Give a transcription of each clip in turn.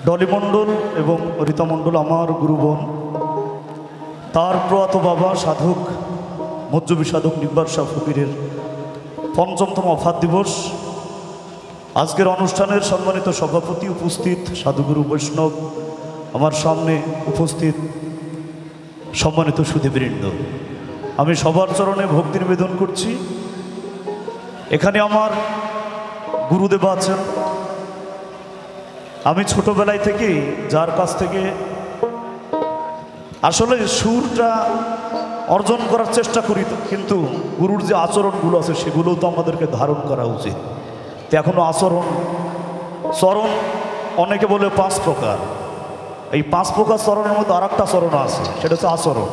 ডলি মণ্ডল এবং রীতা মণ্ডল আমার গুরু বোন। তার প্রয়াত বাবা সাধক মজ্জবি সাধক নিব্বার শাহ ফকিরের ৫ম ওফাত দিবস। আজকের অনুষ্ঠানের সম্মানিত সভাপতি, উপস্থিত সাধুগুরু বৈষ্ণব, আমার সামনে উপস্থিত সম্মানিত সুধীবৃন্দ, আমি সবার চরণে ভক্তি নিবেদন করছি। এখানে আমার গুরুদেব আছেন। আমি ছোটবেলায় থেকেই যার কাছ থেকে আসলে সুরটা অর্জন করার চেষ্টা করি, কিন্তু গুরুর যে আচরণগুলো আছে সেগুলোও তো আমাদেরকে ধারণ করা উচিত। তো এখনও চরণ অনেকে বলে 5 প্রকার। এই 5 প্রকার চরণের মধ্যে আর একটা চরণ আছে, সেটা হচ্ছে আচরণ।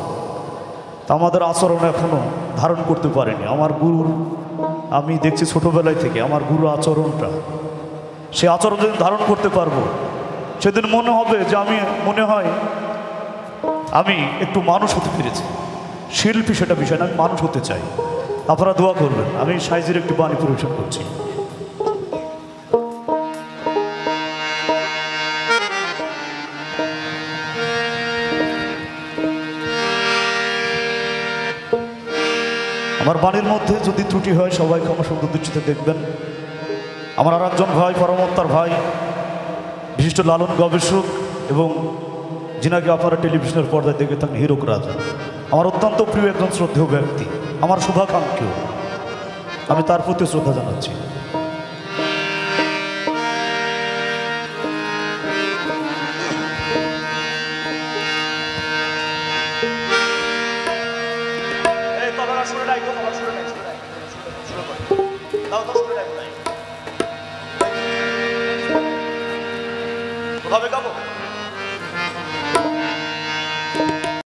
তা আমাদের আচরণ এখনও ধারণ করতে পারেনি। আমার গুরুর আমি দেখছি ছোটোবেলায় থেকে আমার গুরু আচরণটা, সে আচরণ যদি ধারণ করতে পারবো, সেদিন মনে হবে যে আমি একটু মানুষ হতে পেরেছি। শিল্পী সেটা বিষয় না, আমি মানুষ হতে চাই। আপনারা দোয়া করবেন। আমি সাইজের একটি বাণী পরিবেশন করছি। আমার বাণীর মধ্যে যদি ত্রুটি হয় সবাই ক্ষমা সুন্দর দৃষ্টিতে দেখবেন। আমার আর একজন ভাই, পরমত্তার ভাই, বিশিষ্ট লালন গবেষক এবং যিনাকে আপনারা টেলিভিশনের পর্দায় দেখে থাকেন, হীরক রাজা, আমার অত্যন্ত প্রিয় একজন শ্রদ্ধেয় ব্যক্তি, আমার শুভাকাঙ্ক্ষীও। আমি তার প্রতি শ্রদ্ধা জানাচ্ছি। ভাবে গাবো।